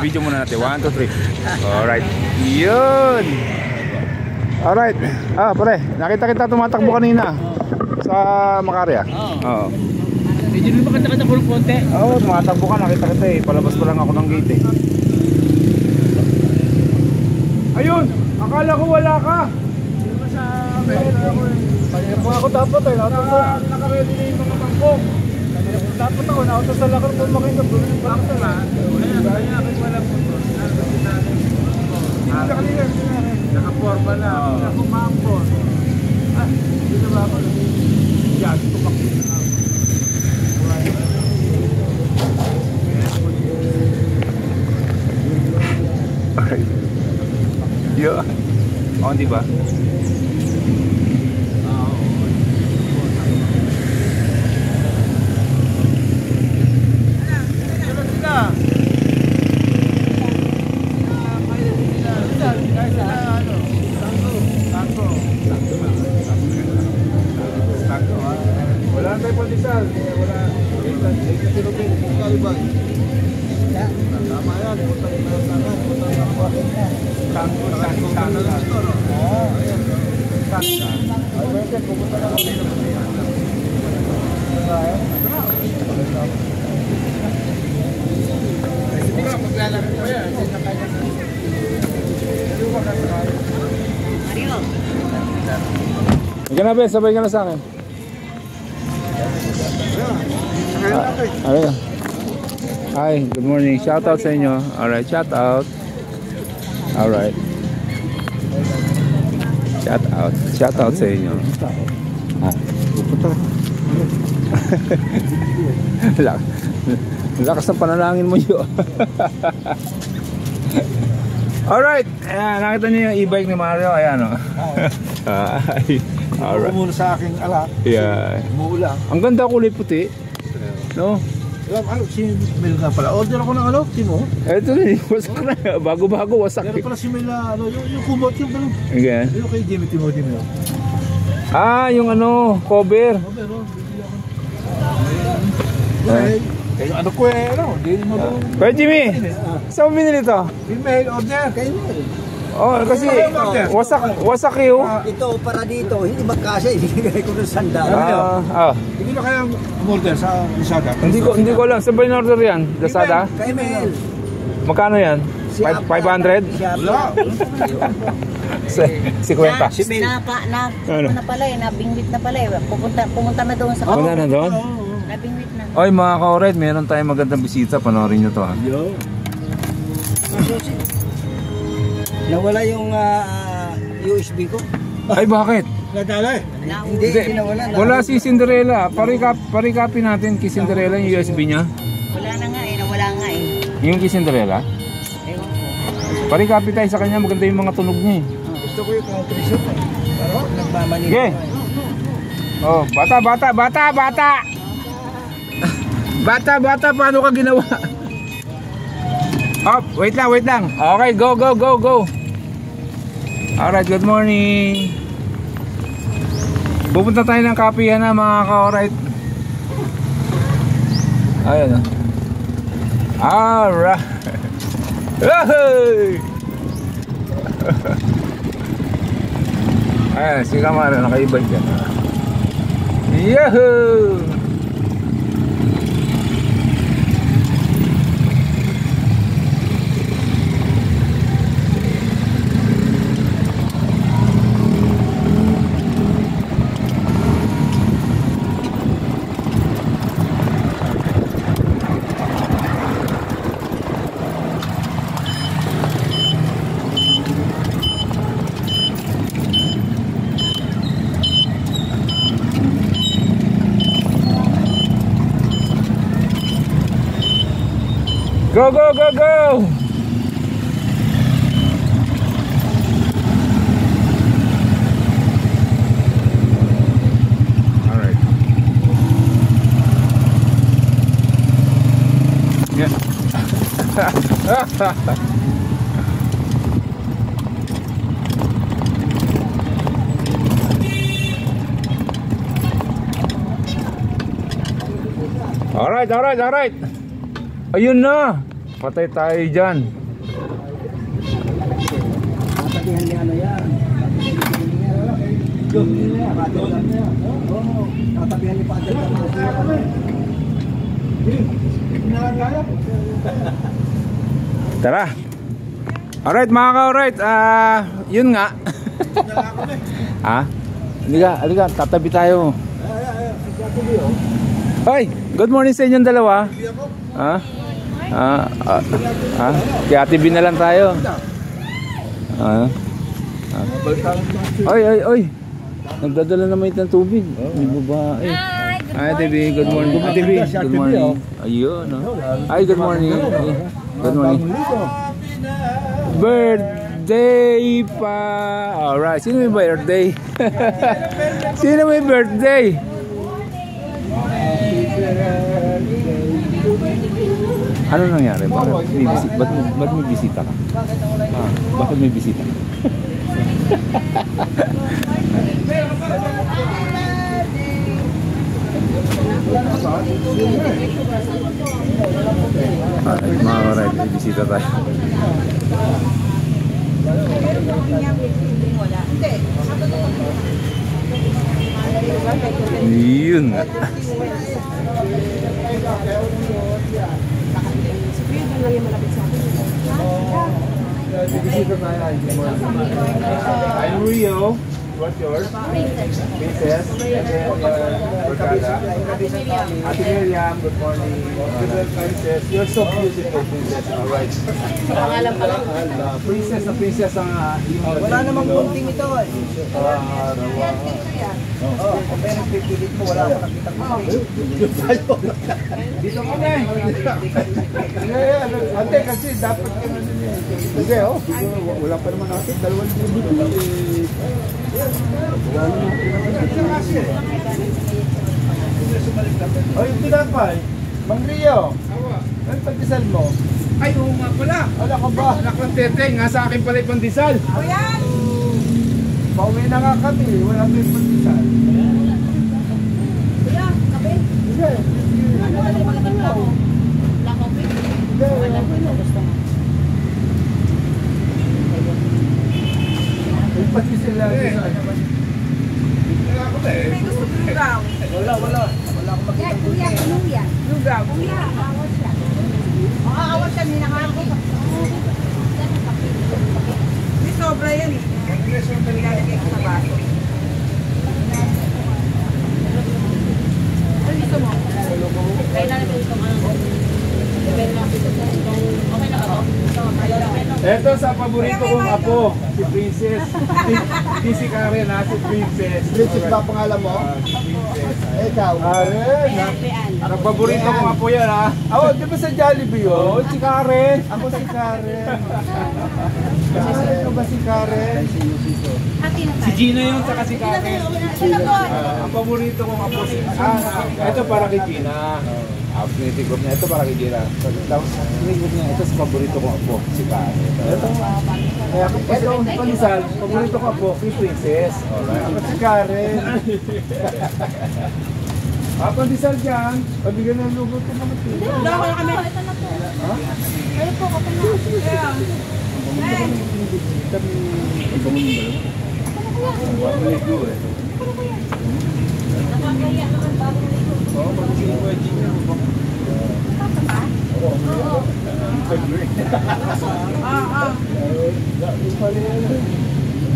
Video muna natin. 1, 2, 3. Alright. Yun. Alright. Pare. Nakita kita tumatakbo kanina. Sa Macarya. Oo. Medyo nung makanta-kanta ko ng konti. Oo, tumatakbo ka. Nakita kita eh. Palabas pa lang ako ng gate eh. Ayun. Akala ko wala ka. Hindi ba sa pera ako eh. Kung ako dapat eh. Naka-ready na yung mga bangkong. Dapat ako, nautos sa lakar po makita doon yung bangko na. Kaya wala po doon. Naka-forma na. Naka-mampon. Hindi na ba ako? Yan, tumakit na ako. Alright. Yeah. Oo, di ba? Wala tayo pandesal, wala. Tama yan, Ika na, Ben. Sabay ka na sa akin. Hi, good morning. Shout out sa inyo. Alright, shout out. Alright. Shout out. Shout out sa inyo. Lakas ng panalangin mo yun. Alright. Ayan, nakita niyo yung e-bike ni Mario. Ayan o. Alright. Muna sa aking alak. Yeah. Umuulang. Ang ganda, kulay puti. No? Ano, si Mel nga pala. Order ako ng ano, Timo. Ito na, wasak na. Bago-bago, wasak. Meron pala si Mel na, ano, yung kumot, yung gano'n. Okay. Yung kay Jimmy Timo. Yung ano, cover. Pero, kayo ano ko eh, ano, hindi mo doon. Kuya Jimmy, saan mo binili ito? Email, order, kayo Mel. Oh, kasi wasak yun. Ito para dito, hindi magkasya, ibigay ko ng sandal. Hindi ba kayang order sa Lazada? Hindi ko alam, saan ba in-order yan? Lazada? Kay Mel. Magkano yan? 500? Wala. 50? Si Mel. Na pala eh, nabingwit na pala eh. Pumunta na doon sa Punta na doon? Nabingwit na. Oy mga ka-oret, meron tayong magandang bisita. Panoorin nyo to ha. Yo. Nawala yung USB ko. Ay bakit? Nadala eh. Hindi, nawala. Wala si Cinderella. Paricopy natin kay Cinderella yung USB niya. Wala na nga eh, nawala nga eh. Yung kay Cinderella? Ewan ko. Paricopy tayo sa kanya, maganda yung mga tunog niya eh. Gusto ko yung country shop eh. Pero nagmamanin. Okay. Oh, bata. Bata, paano ka ginawa? Oh, wait lang. Okay, go. Alright, good morning. Pupunta tayo ng kapihan na mga ka-alright. Ayan o. Alright. Ayan, si Kamara nakaibay dyan. Yahoo! Go! Alright. Yeah. Alright. Ayun na. Patay tayo dyan. Tatabihan ni ano yan. Tatabihan ni Padre. Tara. Alright mga ka-alright. Yun nga. Ha? Halika, tatabi tayo. Hoy, good morning sa inyong dalawa. Ha? Kaya Ate B na lang tayo. Oy. Nagdadala naman ito ng tubig. May babae. Hi, Ate B. Good morning. Ate B, good morning. Ayun, Hi, good morning. Good morning. Birthday pa. Alright, sino may birthday? Sino may birthday? Ano nangyari? Ba't may bisita ka? Bakit may bisita ka? Alright, mga alright, may bisita tayo. Yun nga. I'm Rio. What's yours? Princess. Ate Miriam, good morning. Princess, you're so beautiful, Princess. Alright. Pangalan pa lang. Princess na princess ang Wala namang kunting ito eh. Kung meron pipilit mo, wala akong nakita ko. dito kami. Ate, kasi dapat kami hindi, wala pa naman natin. 2,000. O yung tinapay, Mang Rio, ano pagdisal mo? Ay, oo nga pala. Wala ka ba? Anak ng teteng, nga sa akin pala yung pandesal. Pauwi na nga kami, wala pa yung pagdisal. Kuya, kape? Sige. Ano yung pagkakas mo? Black coffee? Alam ko yung gusto mo. Yung pagdisal lang. May gusto mo lugaw? Wala akong makita. Kuya, kuya. Lugaw? Kuya, awas siya. Awas siya, minakako. May sobra yan eh. Nilalagay ko sa baso. Ano gusto mo? Kailangan ko itong ano. Okay na ba ito? Ito sa paborito kong apo, si Princess. Hindi si Karen, si Princess. Princess ba pangalan mo? Ikaw. Ang paborito kong apo yan, ha? Di ba sa Jollibee yun? Oo, si Karen. Ako si Karen. Ano ba si Karen? Si Gina yun, saka si Karen. Ang paborito kong apo si... ito para kay Gina. Pinitigop niya. Ito para kay Gina. Tapos pinitigop niya. Ito sa paborito kong apo, si Karen. Kaya ito, panisal, paborito kong apo, si Princess. Ako si Karen. Pandesal dyan. Pabigyan ng lugot ko naman. Wala ko na kami. Kayo po, kapag na. Nakakaya naman bagong ligo. Oo, pag-isip ko yung Gina.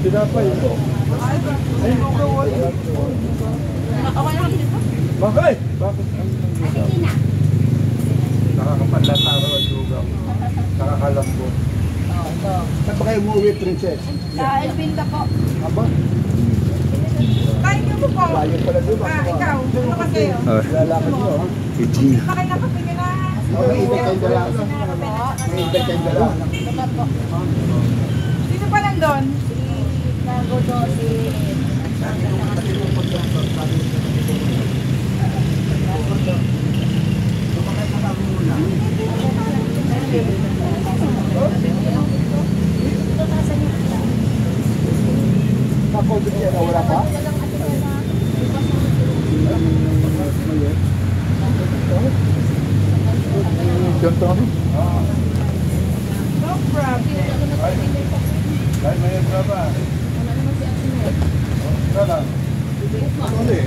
Tinapay ito. Okay lang dito. Bakit? Bakit? Nakakapanlataro ang lugaw. Nakakalambot. Saan ba kayo umuwi, Princess? Sa Elvinda po. Aba? Kain niyo po po. Layo pala doon. Ikaw. Ano ka kayo? Lalakad nyo, ha? Si Gina. Bakit nakapagin na? May ibig kayong dalaga. May ibig kayong dalaga. Sino pa nandun? Nagodo si... Nakobit siya na wala pa? John Tommy? Dahil may ka ba? Wala naman si Ate Nel. Wala. Ano eh?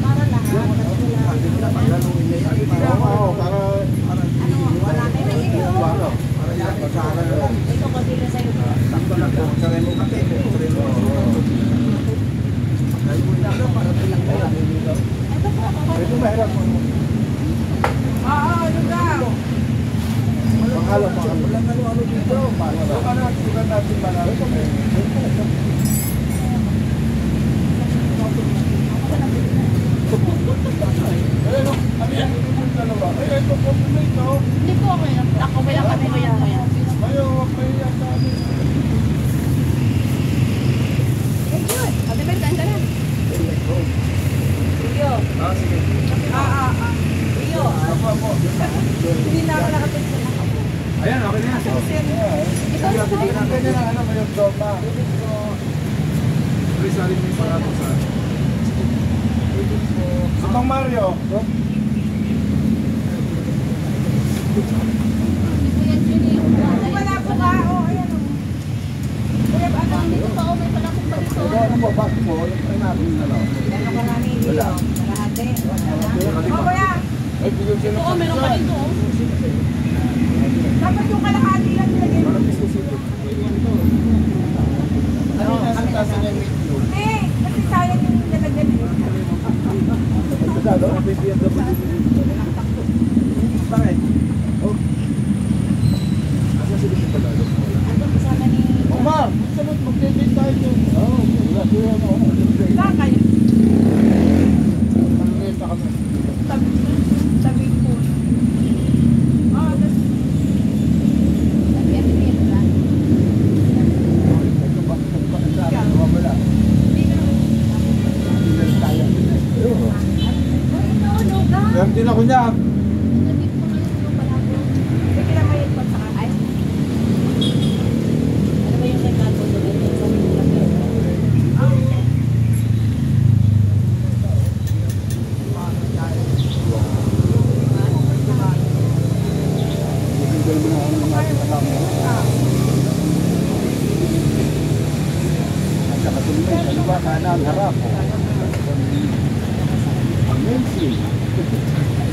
Para lang. Oo, para Wala kayo na iyo. Ito ko sila sa'yo. sakto lang po. Saray mo kasi. Ito mahirap mo. Ano daw? Panghalo. Walang ano dito. Sugan natin manalo. Ayun, ano yung dalawa? Ay, ito po ito. Hindi po ako yun. Ako may lang kami kaya kaya. Ayaw, wag may yata. Ate Ben, kain ka na. Iyo. Sige. Iyo. Ako. Hindi na ako nakatingin. Ayan, okay na. Ikaw na Sige, ganyan na ano, may doma. Sorry, may parato sa. Mang Mario. Wala po ba? Ayan o. Kuya, ano? Dito pa, may palakong pa dito. Ano mo, bakit mo? Ay, natin na lang. Ano ka namin? Wala. Kalahati. Kuya, Ay, bigyan sila. Oo, meron pa dito. dapat yung kalahati lang nilagay mo. Ano yung nasa tasa niya yung meat yun? Hindi, kasi sayang yung nilagay mo. Dado, bibigyan ka ba? Bakit? Oh. Asa sila si Padalo? Andun kasama ni... Mama, sabot mag-date tayo dun. Oo, wala sila ano. Saan kayo? Mag-date na kami. Tabi po. Ate Ben, wala. Ito ba? Wala. Meron din ako niya. Sige na may ikot sa kanay. Ano ba yung regalo doon? Kanan, harap. Amazing.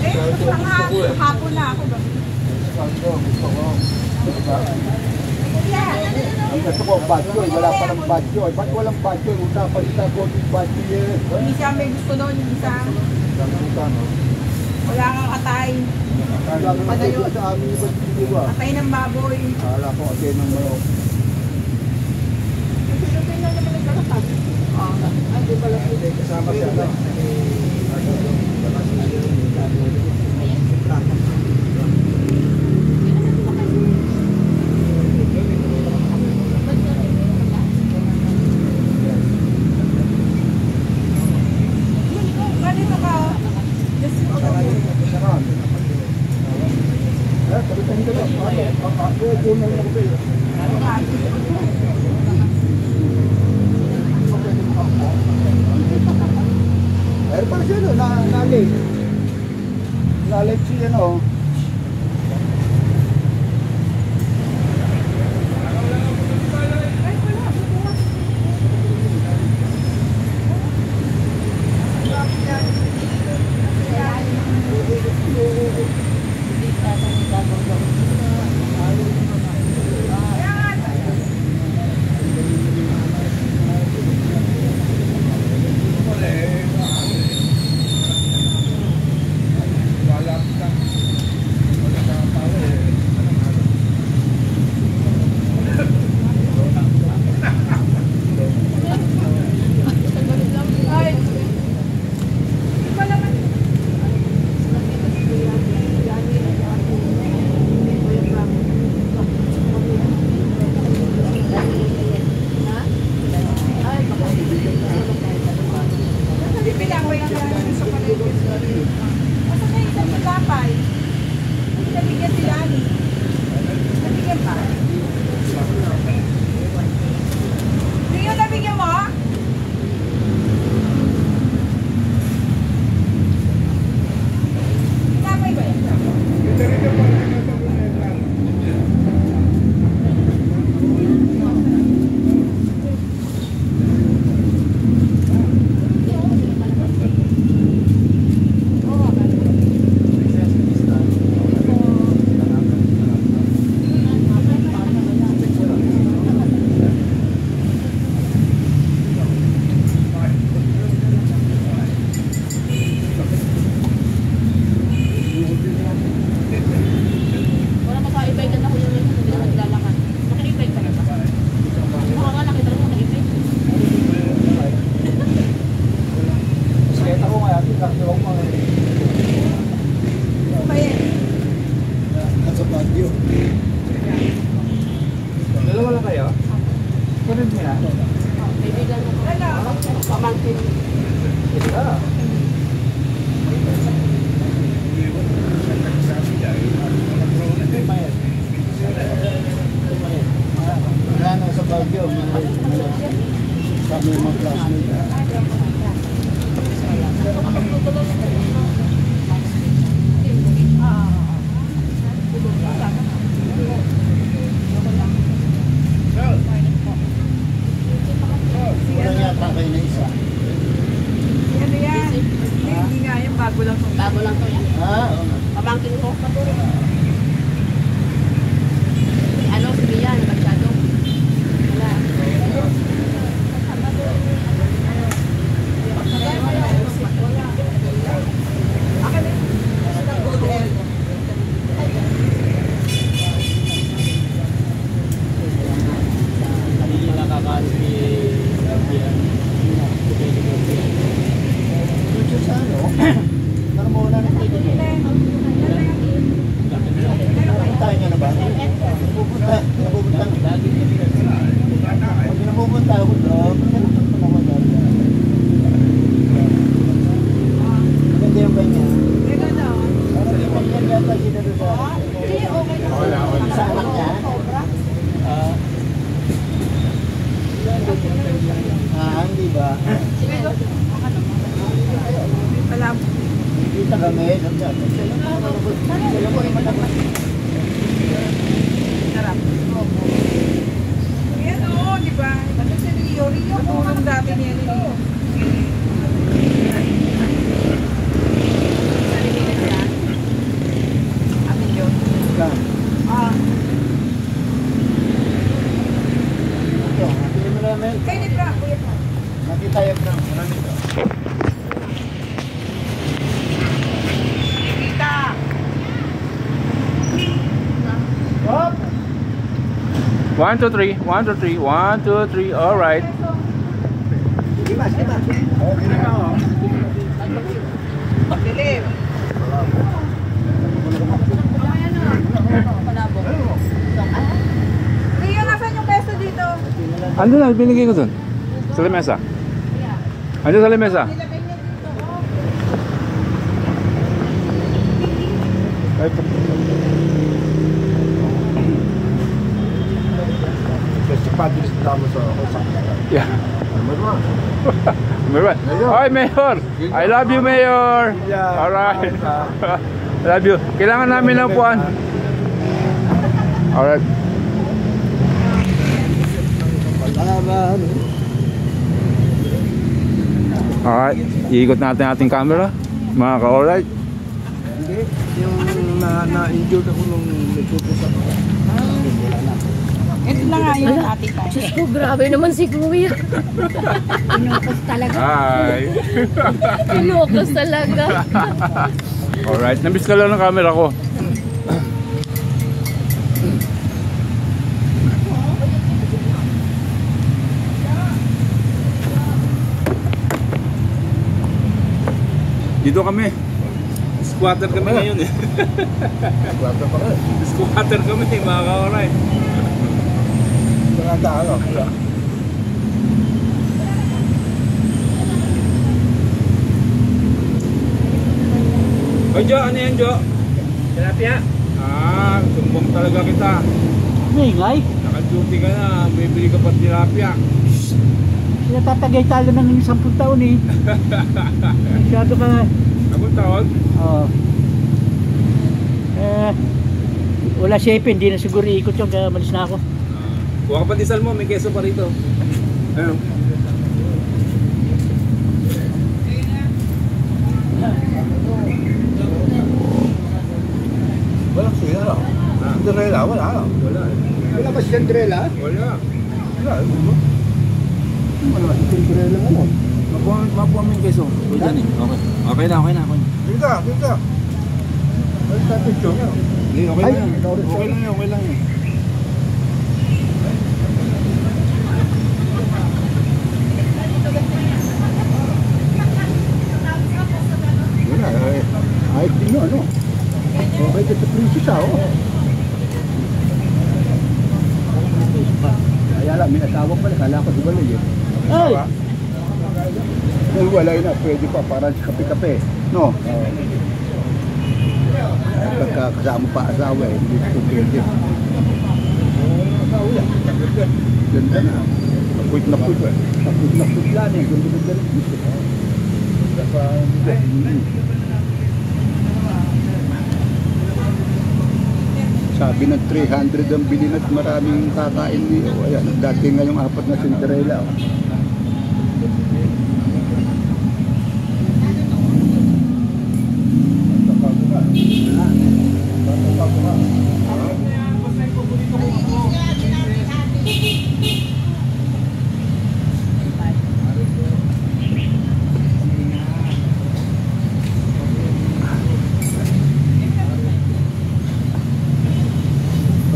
Gusto ang hapon na ako ba? Gusto ko. Kuya, Ang gusto ko, badyo. Wala pa ng badyo. Ba't walang badyo? Usapan nila ko yung badyo yan. hindi siya may gusto doon. Yung isa, wala kang atay. Kaya nga nandito sa amin yung badyo ba? Atay ng baboy. Kala ko kasi ng mayo. Kasama siya na. Ganito ka. Just Pero pa siya no, nalit. Nalit siya no. Hindi ba? Alam. Kita kami. Sarap. Yan o, di ba? Kasi si Rio tulong dati niya ni Rio. Sarili na siya. Amin yun. Ah. Kayo ni Frank, kuya Frank. Nakita yung Frank. Maraming ito. Kita. Hop! 1, 2, 3. 1, 2, 3. 1, 2, 3. Alright. Dimas. Okay na ako. Dilim. Rio, nasan yung peso dito? Ando na, binigay ko dun. Sa lamesa. Ando sa lamesa. Kasi Padres tama sa Yeah. Mayor. Hi, Mayor. I love you, Mayor. Alright. I love you. Kailangan namin ng puan. Alright. Alright. Iikot natin ating camera. Mga ka-alright. Hindi, yung na-injured ako nung nagpupusa ako. Ito na nga yung ating tayo. Diyos ko, grabe naman si Kuya. Pinukos talaga. Hi. Pinukos talaga. Alright. Namiss ka lang ng camera ko. Dito kami. Squatter kami ngayon eh. Kwarta pa rin. Squatter kami mga ka-alright. Maganda ano. Oy, Jo, ano yan, Jo? Tilapia? Ah, sumbong talaga kita. Ingay. Naka-duty ka na, bibili ka pa tilapia. Natatagay talo ng 10 taon eh. Masyado ka. Anong taon? Oo. Wala shape, hindi na siguro ikot yung kaya malis na ako. Kuha ka pa diesel mo, may keso pa rito. Ayun. Walang suya lang. Cinderella, wala lang. Wala eh. Wala ba si Cinderella? Wala. Wala. Wala si Cinderella ano. Makuha mo yung keso. O dyan eh. Okay. Okay na. Dito. Ay, sa picture nga. Hindi, okay Ay, lang. sorry. Okay lang yun. Wala, ayos din yun, ano? Okay ka sa princess, oh. Kaya lang, may asawa pala, kala ko di ba lang yun? Ay! Well, wala yun na, pwede pa, parang kape-kape, no? Pagka kasama pa asawa eh, hindi ito pwede. Ganda na. Napuit na puit eh. Napuit na puit yan eh. Ganda na ganda. Sabi ng 300 ang bilhin at maraming kakain dito. Ayan, dati ngayong 4 na Cinderella.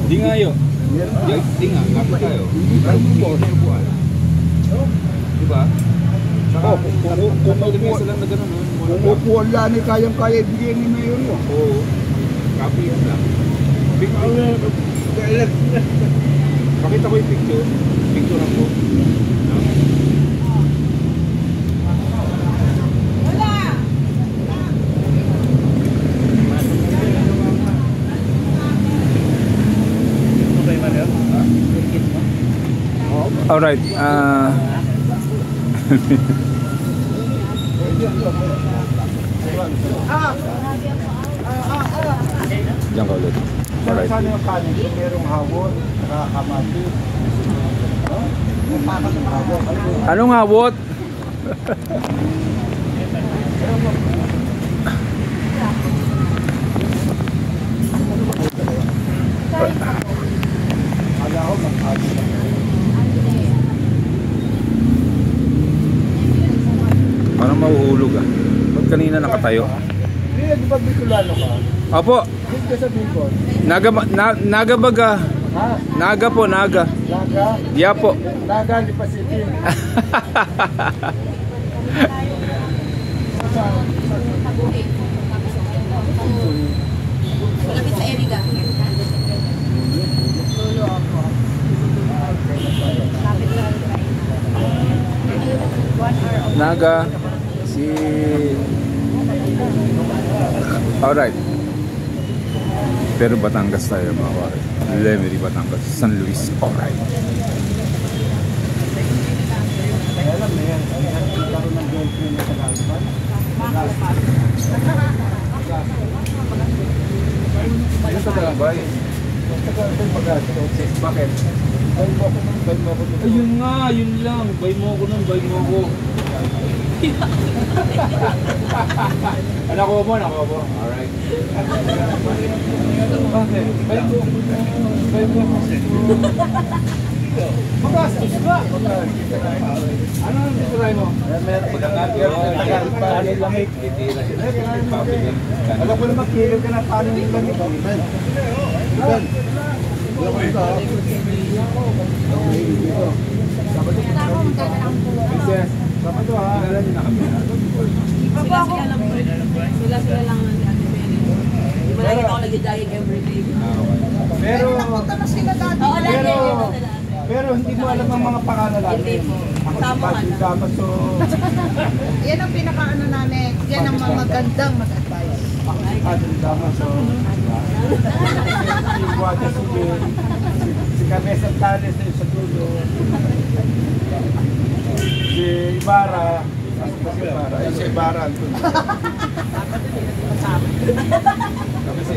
Di nga yun. Di nga, kapit tayo. Diba? Saka, kung lang na gano'n. Kung upuan lang eh, kayang-kaya ibigay ni Mayor mo. Oo. Copy yun lang. Pakita ko yung picture. Picture ako. Alright, diyan ka ulit. Alright. Saan yung kanin? Merong hawon, kamati. Anong hawot? Parang mahuhulog ah. Ba't kanina nakatayo? Hindi, di ba Bicolano ka? Opo, Hindi ka sa Bicol. naga baga. Ha? Naga po, naga. Naga? Yeah po. Naga, Lipa City. Malapit sa Eriga. Naga. Si... Alright. Pero Batangas tayo mga pare. Lemery, Batangas. San Luis. Alright. Alam mo yan, nagkaroon ng girlfriend na sa Lalpan. Ano sa Dalambay? Bakit? Bay mo ako. Ayun nga, yun lang. Bay mo ako nun, bay mo ako. Anak ko mo. Alright. Bakit? Bay mo. Bay mo ako. Magastos ka! Ano ang titry mo? Alam ko naman, kilo ka na paano yung lamig. Princess, Sabado ha. kilala niyo na kami. Sila lang ang Ate Mary. Malagi ako nag-diet everyday. Pero, Punta na sila dati. Oo, lagi. pero hindi mo alam ang mga pangalan natin. Hindi po. Ako si Tama ka Patrick na. Damaso. Yan ang pinakaano namin. Yan ang mga magandang mag-advise. Ako si Patrick Damaso. Si Guada Subir. Si Cabeza Tales na sa dulo. Si Ibarra. Si Ibarra. Kapisi.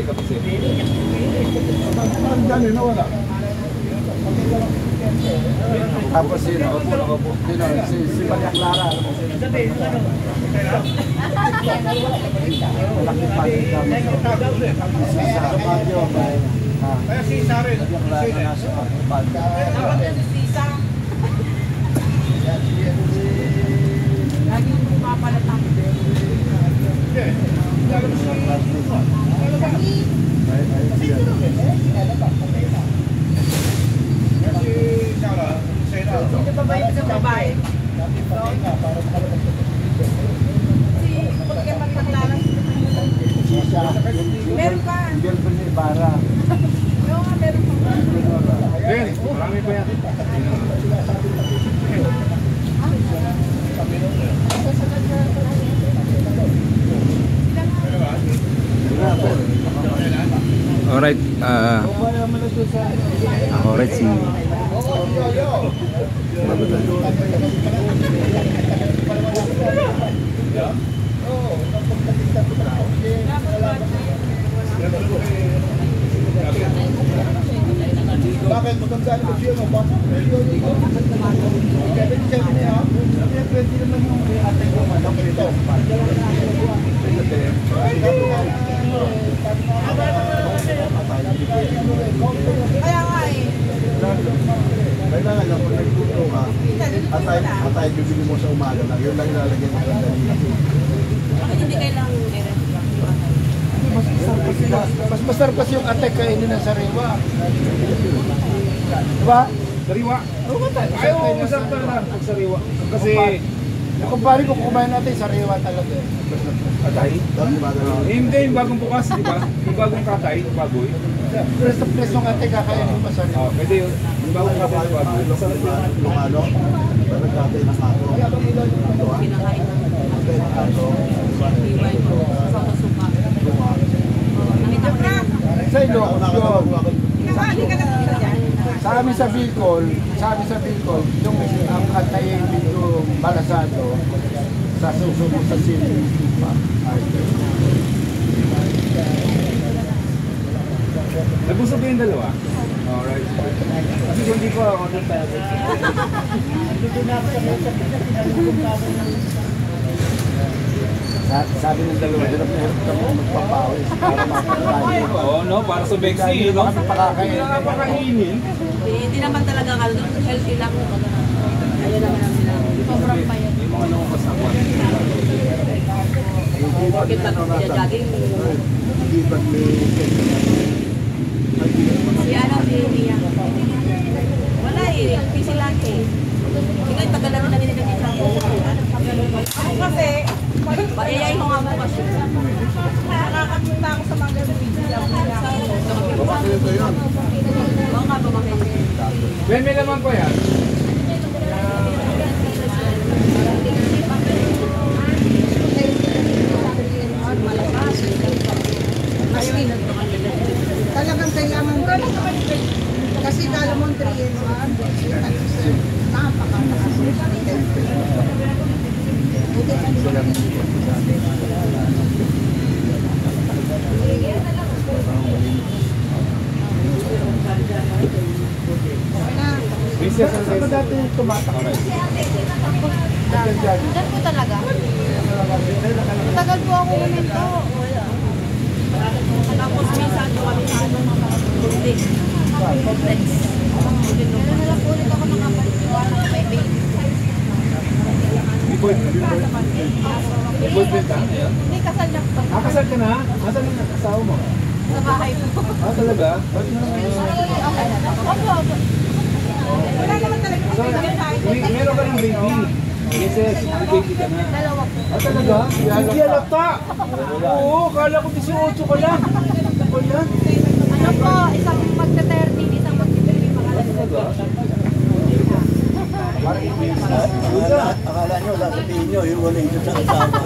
Ang dami na wala. Tapos sino? Si Maria Clara. Alam mo sino? Malaki pa rin kami. Si Mario. Kaya si Saren. Maria Clara nasa Pagpag. Lagi yung pumapalatang. Sino ba ba yung isang babae? Si Pagkaman Maglala. Meron pa. Girlfriend ni Ibarra. Oo nga, meron pa. Ben, marami pa yan. Alright, alright si Bakit magandaan ko siya mo? Pwede naman yung ate ko manok ito. Kaya nga eh. Kailangan lang kung nagtuto ka, atay bibili mo sa umaga lang. Yun lang ilalagyan mo sa kanina. Bakit hindi kailangan meron? Mas masarap kasi yung atek kainin ng sariwa. Diba? Sariwa. Ayaw ko masarap talaga ang sariwa. Kasi Kumpare ko kumain natin sariwa talaga. atay. Hindi yung bagong bukas, di ba? Yung bagong katay, bagoy. Press to press yung atek kakainin mo sariwa. Pwede yun. Yung bagong katay na bagoy. Masarap yun. Ano? Parang katay na kato. Kinakain ng iwan ko sa suka. Nakita ko na. Sa ilo, Hindi ka na dyan. sa Sa amin sa Bicol, yung ang antayin dito Malasado, sa susunod sa city. Nabusog yung dalawa? Alright. Kasi kung di ko ako doon tayo. Sabi ng dalawa, hirap na hirap kami magpapawis para makakain. Oo, no? Para sa Bexy, no? Kami pakakain. Hindi na napakainin. Hindi naman talaga healthy lang. Ayun naman ang sobrang payat. Yung mga nakupas ako. Bakit lang jogging? Hindi ba't may Si ano, si Mia. Wala eh, busy lang eh. Ikaw yung tagal namin naging sa Ako kasi, Paiyay ko nga mo kasi. nakakapunta ako sa mga video. Oo nga, bamakay. Ben, may laman pa yan. Talagang kailangan kasi kala mo 3 years on. Napakataas. Buti pa Business and Ano dati tumatak? Diyan po talaga. Tagal po ako uminto. Tapos minsan ko kami sa ano mga complex. Meron na lang po ulit ako nakabalik ko ng may baby. boyfriend ka? Ayan. Hindi kasal lang po. Kasal ka na? Asan yung asawa mo? Sa bahay po. Talaga? Ba't na? Okay na. Opo. wala naman talaga. So, meron ka ng baby. Yes, may baby ka na. Dalawa po. Talaga? Hindi halata. Oo, kala ko 18 ka lang. Wala. Ano po, isang magta-30, isang magta-30 pangalan ko. Akala nyo, sasabihin nyo, hiwalay nyo sa kasama.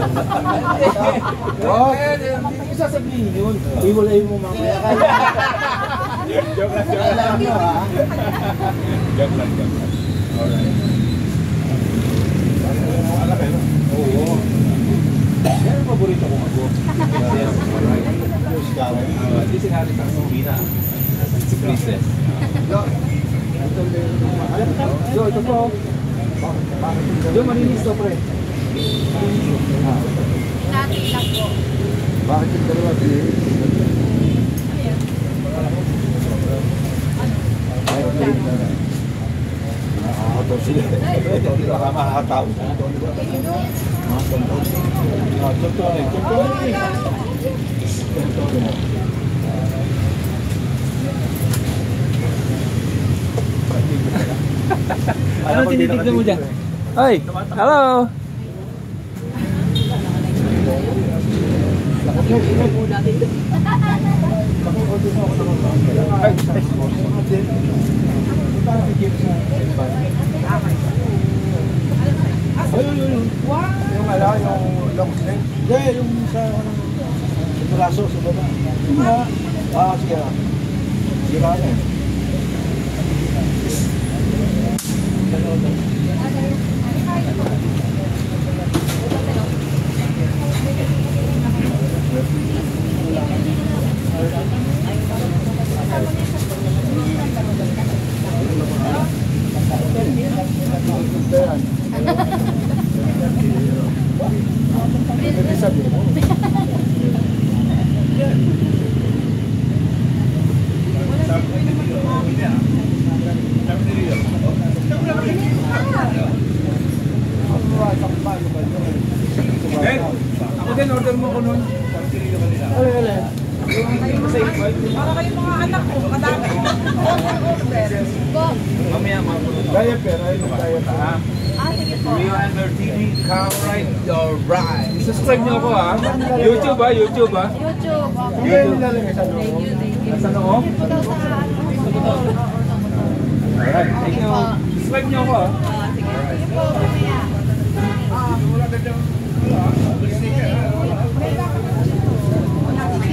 Hindi ko sasabihin yun. Iwalay mo mamaya. Joke lang. Joke lang. Alright. Oo. Yan ang paborito ko mag-go. Yes, alright. Hindi sinali sa Sina. Si Princess. So, ito po. Yung maninis to, pre. Dati lang po. Bakit yung dalawa pinili? Nakakataw sila. Baka makakataw. Ano tinitignan mo dyan? Ay, hello! Yung ala, yung long sleeve. Hindi, yung sa braso, sa baba. Sige. Sira na eh. Ben, ako din, order mo ko nun. Para kayong mga anak ko, madami ko. Mamaya makulong. Kaya pero, ayun tayo ta. Sige po. Rio Amber TV, Alright, alright. Subscribe niyo ako ha. YouTube ha, YouTube ha. YouTube. Hindi kayo nilalagay sa loob. Nasa loob? Ito daw sa ano. Alright, thank you. Subscribe niyo ako ha. Sige po, mamaya.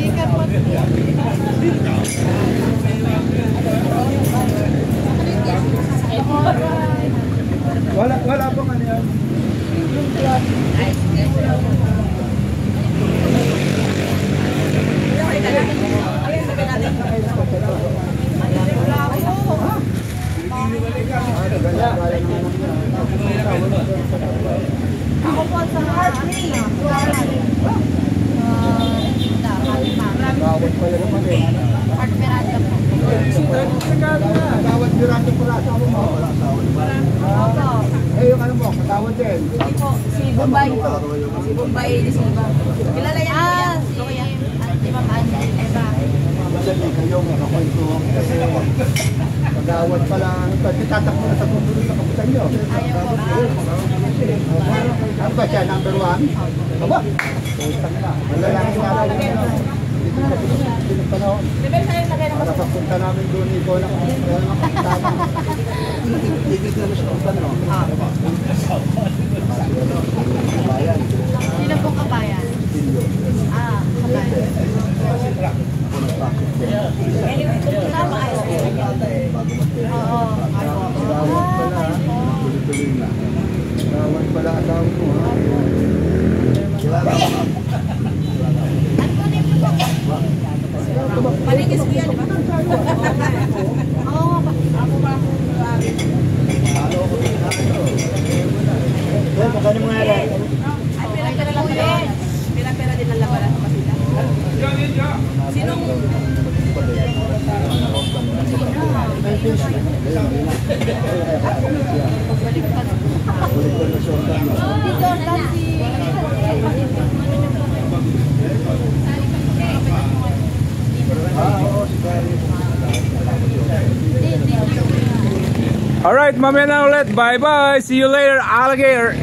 Sticker po. Katawad Durante po na asawa mo. Wala asawa. Opo. Eh, yung ano mo, katawad din. Hindi po, si Bombay. Si Bombay de Silva. Kilala yan po yan. Si Ma'am Angie. Eva. Madali kayo mga kwento. Kasi katawad pala. Tatakbo na sa tutuloy sa kapitan nyo. Ano ba siya? Number 1? Aba? Putang na. Malalaki na lang yun. Di ba sa'yo lagay ng Para papunta namin doon, ikaw na tama. Tigil na siya kung no? Kabayan. Sino pong kabayan? Ah, kabayan. Anyway, tama ayos. Oo. Gawad pala, tuloy-tuloy na. Gawad pala asawa mo, ha? Paligis ko yan, di ba? Oo. Magkano mo nga rin? Ay, pera-pera lang yun. Pera-pera din ang labanan sa Masila. Sinong... Si Jordan, si... Alright, mamaya na ulit. Bye-bye. See you later, alligator.